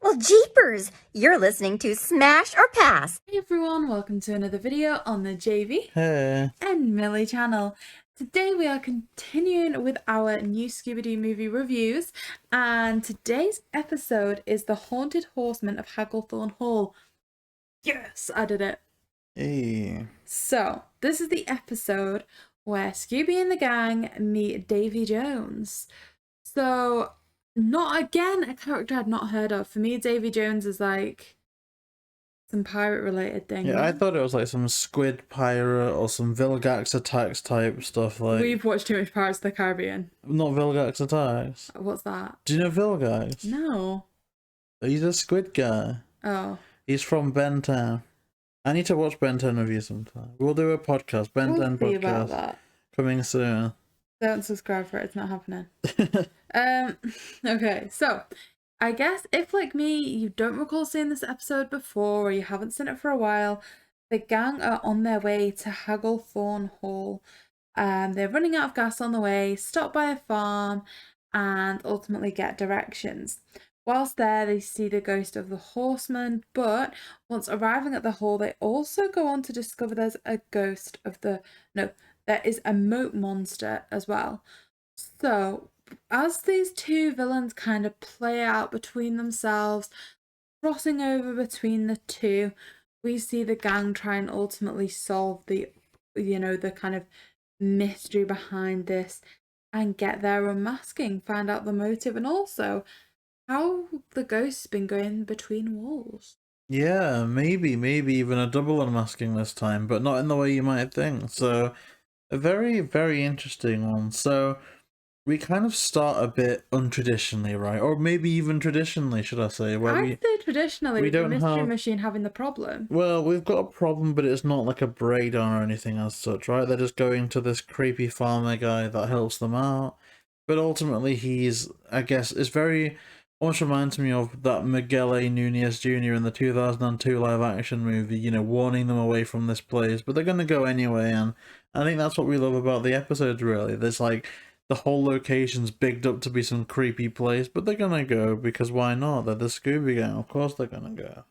Well, jeepers! You're listening to Smash or Pass. Hey everyone, welcome to another video on the JayBee and Milly channel. Today we are continuing with our new Scooby-Doo movie reviews, and today's episode is The Haunted Horseman of Hagglethorn Hall. Yes, I did it. Hey. So, this is the episode where Scooby and the gang meet Davy Jones. So, not again a character I'd not heard of. For me, Davy Jones is like some pirate related thing. Yeah, I thought it was like some squid pirate or some Vilgax Attacks type stuff. Like, we've watched too much Pirates of the Caribbean. not Vilgax Attacks. What's that? Do you know Vilgax? No. He's a squid guy. Oh. He's from Ben 10. I need to watch Ben 10 with you sometime. We'll do a podcast, Ben 10 We'll see podcast, about that. coming soon. Don't subscribe for it, it's not happening. Okay, so I guess if, like me, you don't recall seeing this episode before or you haven't seen it for a while, the gang are on their way to Hagglethorn Hall. They're running out of gas on the way, stop by a farm, and ultimately get directions. Whilst there, they see the ghost of the horseman, but once arriving at the hall, they also go on to discover there's a ghost of the... No, there is a moat monster as well. So, as these two villains kind of play out between themselves, crossing over between the two, we see the gang try and ultimately solve the, the kind of mystery behind this and get their unmasking, find out the motive, and also how the ghost's been going between walls. Yeah, maybe even a double unmasking this time, but not in the way you might think. So, a very, very interesting one. So, we kind of start a bit untraditionally, right? Or maybe even traditionally, should I say? I'd say traditionally, we the don't mystery have... machine having the problem. Well, we've got a problem, but it's not like a breakdown or anything as such, right? They're just going to this creepy farmer guy that helps them out. But ultimately, he's, I guess, it's very... almost reminds me of that Miguel A. Nunez Jr. in the 2002 live-action movie, you know, warning them away from this place. But they're going to go anyway, and I think that's what we love about the episodes, really. There's, like, the whole location's bigged up to be some creepy place, but they're going to go, because why not? They're the Scooby Gang, of course they're going to go.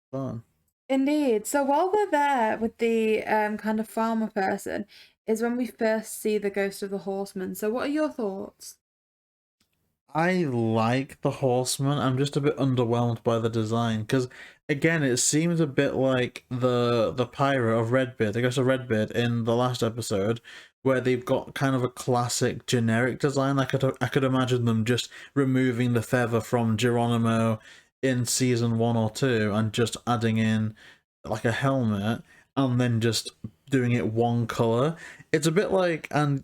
Fun. Indeed. So while they're there with the kind of farmer person is when we first see the ghost of the horseman. So what are your thoughts? I like the horseman. I'm just a bit underwhelmed by the design because, again, it seems a bit like the pirate of Redbeard, the ghost of Redbeard in the last episode, where they've got kind of a classic generic design. I could imagine them just removing the feather from Geronimo in season 1 or 2 and just adding in like a helmet and then just doing it one color. It's a bit like, and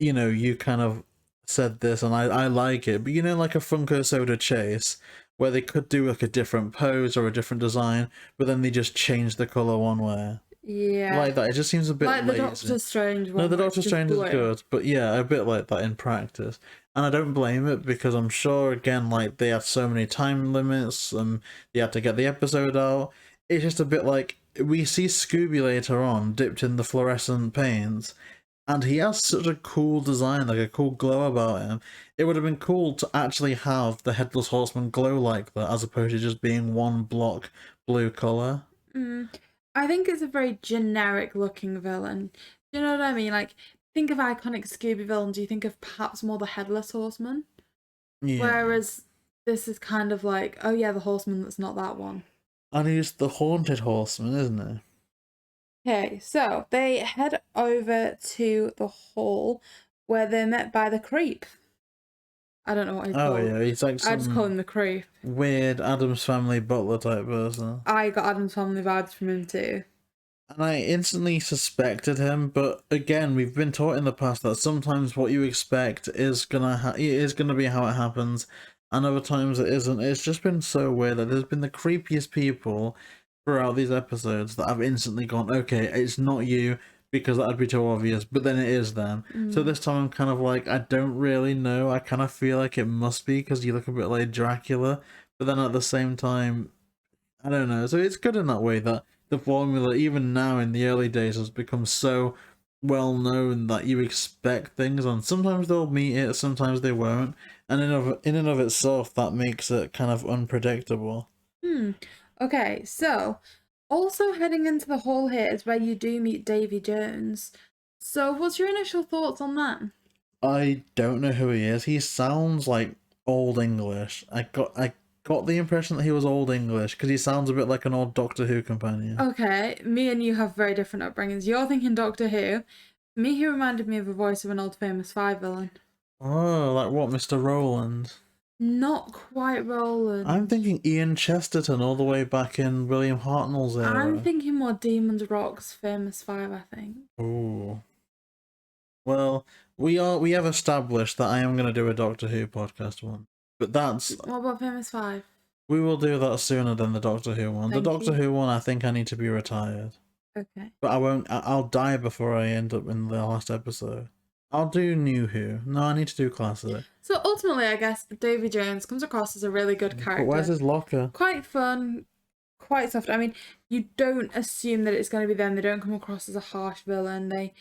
you know, you kind of said this and I like it, but you know, like a Funko Soda Chase where they could do like a different pose or a different design, but then they just change the color one way. Yeah. Like that. It just seems a bit like lazy. the Doctor Strange one. No, the Doctor Strange is blue. good, but yeah, a bit like that in practice. And I don't blame it because I'm sure, again, like they had so many time limits and they had to get the episode out. It's just a bit like we see Scooby later on dipped in the fluorescent paints, and he has such a cool design, like a cool glow about him. It would have been cool to actually have the Headless Horseman glow like that, as opposed to just being one block blue colour. I think it's a very generic looking villain. Do you know what I mean? Like, think of iconic Scooby villains, you think of perhaps more the Headless Horseman. Yeah. Whereas this is kind of like, oh yeah, the horseman that's not that one. And he's the haunted horseman, isn't he? Okay, so they head over to the hall where they're met by the creep. I don't know what he's called. Oh yeah, he's like some I just call him the creep. weird Addams Family butler type person. I got Addams Family vibes from him too. And I instantly suspected him, but again, we've been taught in the past that sometimes what you expect is gonna be how it happens, and other times it isn't. It's just been so weird that there's been the creepiest people throughout these episodes that I've instantly gone, okay, it's not you, because that'd be too obvious, but then it is them. So this time I'm kind of like, I don't really know. I kind of feel like it must be because you look a bit like Dracula, but then at the same time, I don't know. So it's good in that way that the formula, even now in the early days, has become so well known that you expect things, and sometimes they'll meet it, sometimes they won't, and in and of itself, that makes it kind of unpredictable. Okay, so also heading into the hall here is where you do meet Davy Jones. So what's your initial thoughts on that? I don't know who he is. He sounds like Old English. I got the impression that he was Old English because he sounds a bit like an old Doctor Who companion. Okay, me and you have very different upbringings. You're thinking Doctor Who. Me, he reminded me of a voice of an old famous Five villain. Oh, like what, Mr. Rowland? Not quite Roland. I'm thinking Ian Chesterton all the way back in William Hartnell's era. I'm thinking more Demons Rock's famous Five, I think. Ooh. Well, we have established that I am going to do a Doctor Who podcast one. But that's... What about famous Five? We will do that sooner than the Doctor Who one. Thank the Doctor you. Who one, I think I need to be retired. Okay. But I won't... I'll die before I end up in the last episode. I'll do New Who. No, I need to do Classic. So ultimately, I guess Davy Jones comes across as a really good character. But where's his locker? Quite fun, quite soft. I mean, you don't assume that it's going to be them. They don't come across as a harsh villain. They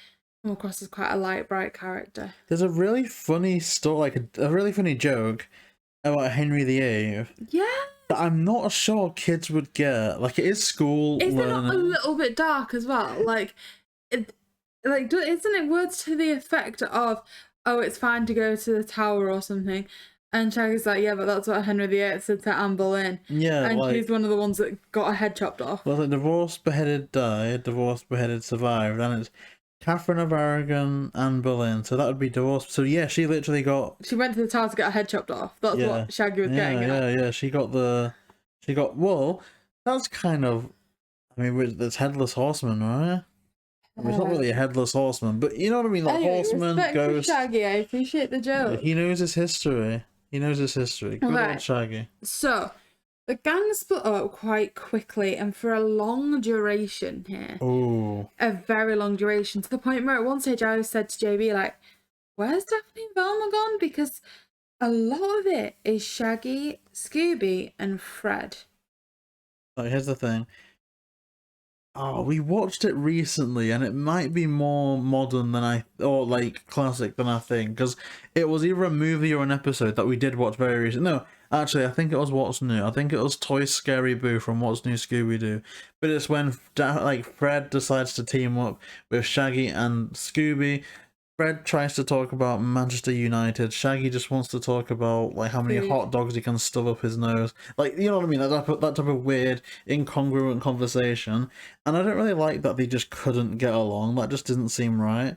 come across as quite a light, bright character. There's a really funny story, like a really funny joke about Henry VIII. Yeah. That I'm not sure kids would get. Like, it is school Is it learning. not a little bit dark as well? Isn't it words to the effect of, "Oh, it's fine to go to the tower" or something? And Shaggy's like, "Yeah, but that's what Henry VIII said to Anne Boleyn." Yeah, and like... she's one of the ones that got her head chopped off. Well, like, divorced, beheaded, died. Divorced, beheaded, survived. And it's Catherine of Aragon and Boleyn. So that would be divorced. So yeah, she literally got... She went to the tower to get her head chopped off. That's what Shaggy was getting at. Yeah. She got... Well, that's kind of... I mean, it's Headless Horseman, right? I mean, it's not really a Headless Horseman, but you know what I mean? Like, anyway, Horseman, respect for Ghost... Shaggy, I appreciate the joke. He knows his history. Good old Shaggy. So, the gang split up quite quickly and for a long duration here. Oh. A very long duration, to the point where at one stage I said to JayBee, like, where's Daphne and Velma gone? Because a lot of it is Shaggy, Scooby, and Fred. Like, here's the thing. Oh, we watched it recently, and it might be more modern than or like classic than I think, because it was either a movie or an episode that we did watch very recently. No, actually, I think it was What's New. I think it was Toy Scary Boo from What's New Scooby-Doo. But it's when Fred decides to team up with Shaggy and Scooby. Fred tries to talk about Manchester United. Shaggy just wants to talk about like how many hot dogs he can stuff up his nose. Like, you know what I mean? That type of weird, incongruent conversation. And I don't really like that they just couldn't get along. That just didn't seem right.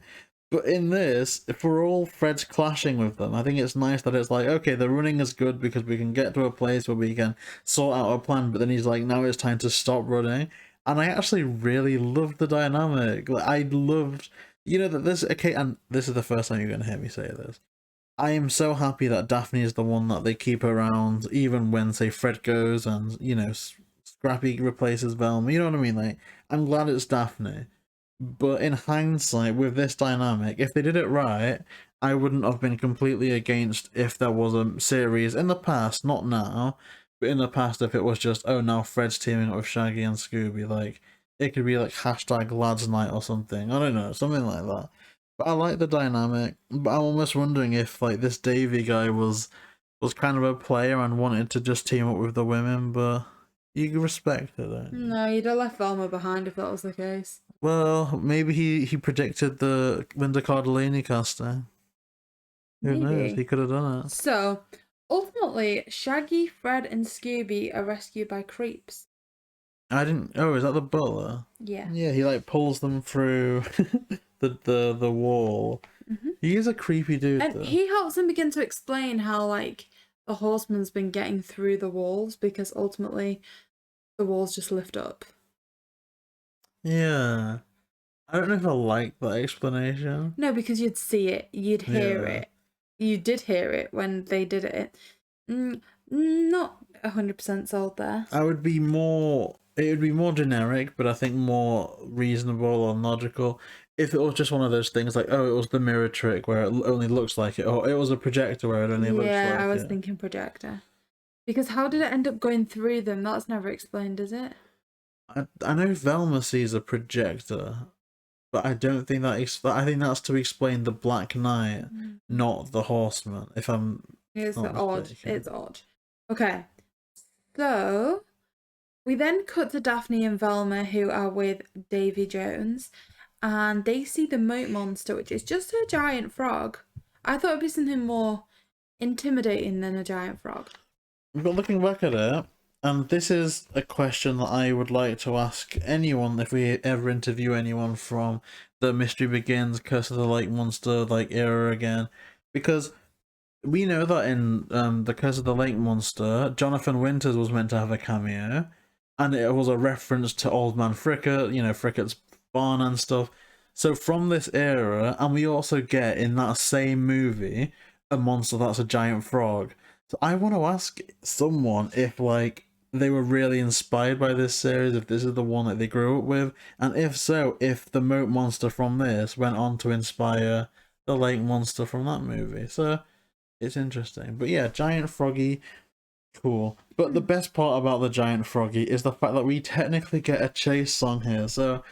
But in this, for all Fred's clashing with them, I think it's nice that it's like, okay, the running is good because we can get to a place where we can sort out a plan. But then he's like, now it's time to stop running. And I actually really loved the dynamic. Like, I loved... You know that this... Okay, and this is the first time you're going to hear me say this. I am so happy that Daphne is the one that they keep around, even when, say, Fred goes and, you know, Scrappy replaces Velma. You know what I mean? Like, I'm glad it's Daphne. But in hindsight, with this dynamic, if they did it right, I wouldn't have been completely against if there was a series in the past, not now, but in the past if it was just, oh, now Fred's teaming up with Shaggy and Scooby, like... It could be like hashtag lads night or something. I don't know, something like that. But I like the dynamic. But I'm almost wondering if like this Davy guy was kind of a player and wanted to just team up with the women, but you respect it, don't you? No, you'd have left Velma behind if that was the case. Well, maybe he predicted the Linda Cardellini casting. Who knows? He could have done it. So, ultimately, Shaggy, Fred, and Scooby are rescued by creeps. I didn't... Oh, is that the butler? Yeah. Yeah, he like pulls them through the wall. Mm-hmm. He is a creepy dude, And though. he helps them begin to explain how, like, the horseman's been getting through the walls because ultimately the walls just lift up. Yeah. I don't know if I like that explanation. No, because you'd see it, you'd hear it. You did hear it when they did it. Not 100% sold there. It would be more generic, but I think more reasonable or logical if it was just one of those things like, oh, it was the mirror trick where it only looks like it, or it was a projector where it only looks like it. Yeah, I was thinking projector. Because how did it end up going through them? That's never explained, is it? I know Velma sees a projector. but I don't think that I think that's to explain the Black Knight, not the Horseman. If I'm It's not odd. mistaken. It's odd. Okay, so we then cut to Daphne and Velma, who are with Davy Jones, and they see the moat monster, which is just a giant frog. I thought it'd be something more intimidating than a giant frog. But looking back at it, and this is a question that I would like to ask anyone if we ever interview anyone from the Mystery Begins, Curse of the Lake Monster era again, because we know that in the Curse of the Lake Monster, Jonathan Winters was meant to have a cameo, and it was a reference to Old Man Fricker, Frickert's barn and stuff. So from this era, and we also get in that same movie a monster that's a giant frog. So I want to ask someone if they were really inspired by this series, if this is the one that they grew up with, and if so, if the moat monster from this went on to inspire the lake monster from that movie. So it's interesting. But yeah, giant froggy, cool. But the best part about the giant froggy is the fact that we technically get a chase song here. So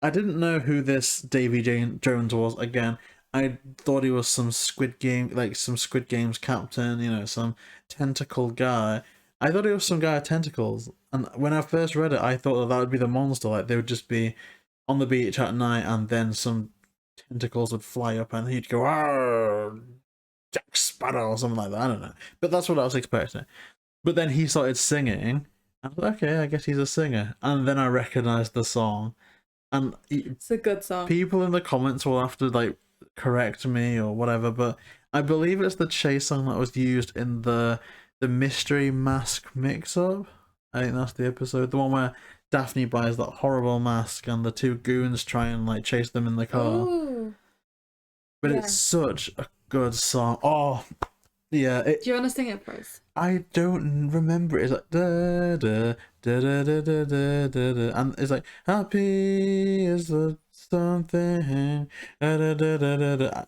I didn't know who this Davy Jones was. Again, I thought he was some Squid Games captain, some tentacle guy. I thought he was some guy with tentacles. And when I first read it, I thought that would be the monster. Like, they would just be on the beach at night and then some tentacles would fly up and he'd go, "Arr, Jack Sparrow," or something like that. I don't know. But that's what I was expecting. But then he started singing. I was like, okay, I guess he's a singer. And then I recognized the song. And it's a good song. People in the comments will have to correct me or whatever, but I believe it's the chase song that was used in the mystery mask mix-up. I think that's the episode, the one where Daphne buys that horrible mask and the two goons try and chase them in the car. Ooh. But Yeah. it's such a good song. Oh, yeah. Do you want to sing it for us? I don't remember. It's like da da da da da da da da da, and it's like happy is the something. Da, da, da, da, da, da.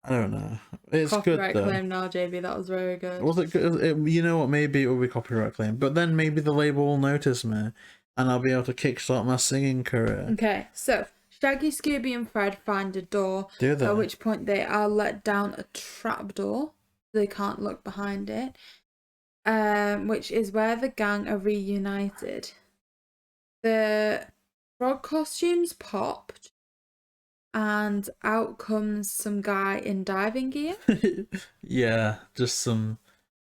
I don't know. It's Copyright good though. claim now, JayBee. That was very good. Was it good? You know what? Maybe it will be copyright claim, but then maybe the label will notice me, and I'll be able to kickstart my singing career. Okay, so Shaggy, Scooby, and Fred find a door. Do they? At which point they are let down a trapdoor. They can't look behind it. Which is where the gang are reunited. The frog costumes popped, and out comes some guy in diving gear. Yeah, just some.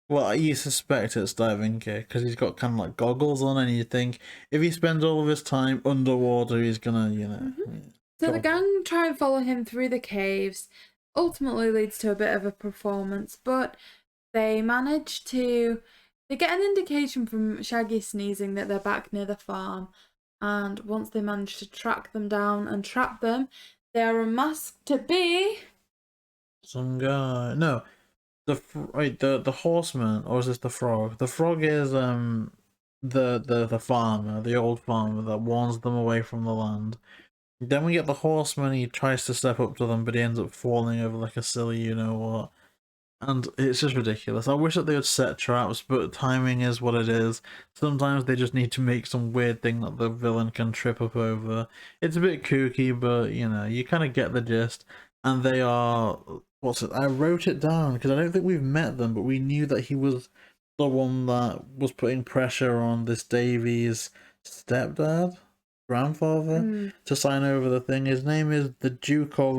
Well, you suspect it's diving gear because he's got kind of goggles on, and you think if he spends all of his time underwater, he's gonna, So the gang try and follow him through the caves. Ultimately leads to a bit of a performance, but they manage to. They get an indication from Shaggy sneezing that they're back near the farm, and once they manage to track them down and trap them, they are unmasked to be some guy. No, the horseman, or is this the frog? The frog is the farmer, the old farmer that warns them away from the land. Then we get the horseman. He tries to step up to them, but he ends up falling over like a silly, what. And it's just ridiculous. I wish that they would set traps, but timing is what it is. Sometimes they just need to make some weird thing that the villain can trip up over. It's a bit kooky, but you kind of get the gist. And they are, I wrote it down because I don't think we've met them, but we knew that he was the one that was putting pressure on this Davy's grandfather, to sign over the thing. His name is the Duke of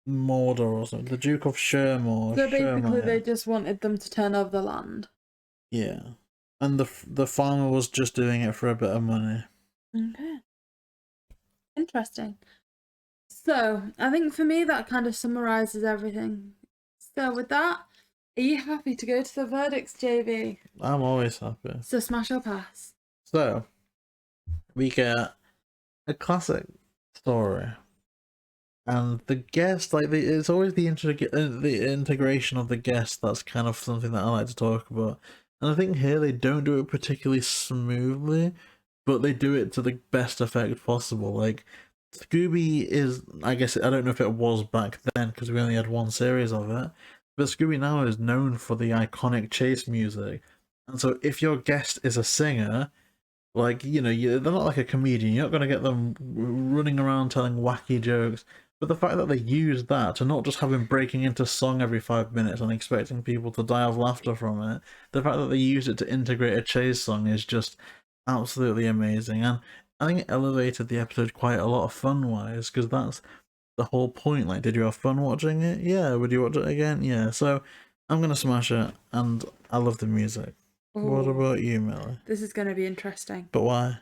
Mordor or something. The Duke of Shermore. So basically, Shermire. they just wanted them to turn over the land. Yeah, and the farmer was just doing it for a bit of money. Okay. Interesting. So, I think for me that kind of summarises everything. So with that, are you happy to go to the verdicts, JayBee? I'm always happy. So smash or pass? So, we get a classic story. And the guest, it's always the integration of the guest that's kind of something that I like to talk about. And I think here they don't do it particularly smoothly, but they do it to the best effect possible. Scooby is, I guess, I don't know if it was back then because we only had one series of it, but Scooby now is known for the iconic chase music. And so if your guest is a singer, Like, you know, they're not like a comedian. You're not going to get them running around telling wacky jokes. But the fact that they used that to not just have him breaking into song every 5 minutes and expecting people to die of laughter from it, the fact that they used it to integrate a chase song is just absolutely amazing. And I think it elevated the episode quite a lot of fun-wise, because that's the whole point. Like, did you have fun watching it? Yeah. Would you watch it again? Yeah. So I'm going to smash it, and I love the music. What about you, Milly? This is going to be interesting. But why?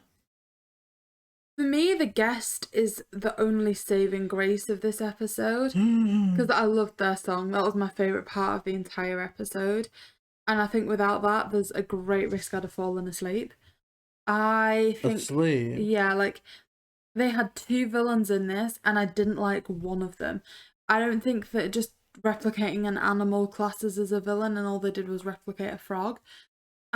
For me, the guest is the only saving grace of this episode, because I loved their song. That was my favourite part of the entire episode. And I think without that, there's a great risk I'd have fallen asleep. I think... Asleep? Yeah, like, they had 2 villains in this, and I didn't like one of them. I don't think that just replicating an animal classes as a villain, and all they did was replicate a frog.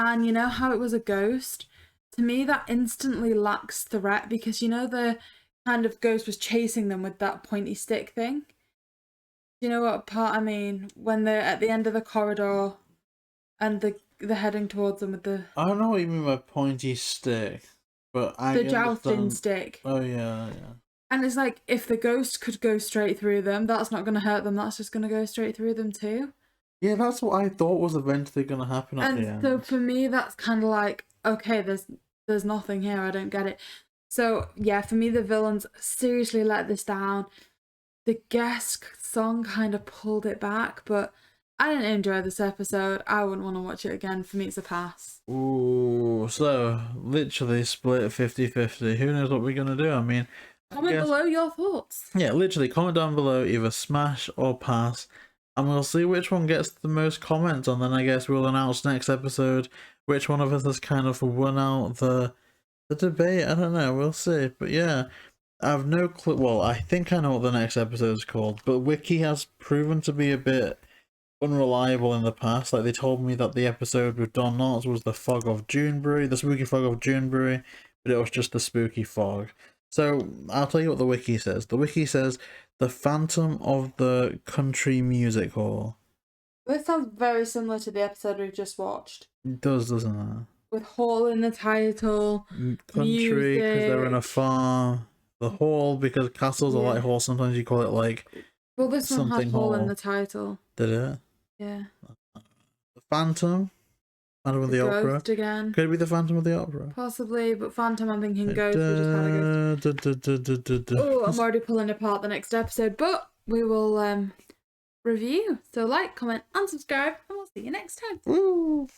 And you know how it was a ghost? To me, that instantly lacks threat, because you know the kind of ghost was chasing them with that pointy stick thing? You know what part I mean? When they're at the end of the corridor and they're heading towards them with the... I don't know what you mean by pointy stick, but the jousting stick. Oh, yeah. And it's like, if the ghost could go straight through them, that's not going to hurt them, that's just going to go straight through them too. Yeah, that's what I thought was eventually going to happen at the end. And so for me, that's kind of like, okay, there's nothing here, I don't get it. So yeah, for me, the villains seriously let this down. The guest song kind of pulled it back, but I didn't enjoy this episode. I wouldn't want to watch it again. For me, it's a pass. Ooh, so literally split 50-50. Who knows what we're going to do? I mean... Comment below your thoughts. Yeah, literally, comment down below, either smash or pass. And we'll see which one gets the most comments, and then I guess we'll announce next episode which one of us has kind of won out the debate. I don't know, we'll see. But yeah, I have no clue. Well, I think I know what the next episode is called, but Wiki has proven to be a bit unreliable in the past. Like, they told me that the episode with Don Knotts was the Fog of Junebury, the Spooky Fog of Junebury, but it was just the Spooky Fog. So I'll tell you what the wiki says. The wiki says the Phantom of the Country Music Hall. This sounds very similar to the episode we've just watched. It does, doesn't it? With hall in the title. Country, because they're in a farm. The hall, because castles are like halls. Sometimes you call it like... Well, this one had hall in the title. Did it? Yeah. The Phantom? Phantom of the Opera? Ghost again. Could it be the Phantom of the Opera? Possibly, but Phantom, I'm thinking Ghost. We just had a ghost. Oh, I'm already pulling apart the next episode, but we will review. So like, comment, and subscribe, and we'll see you next time. Woo!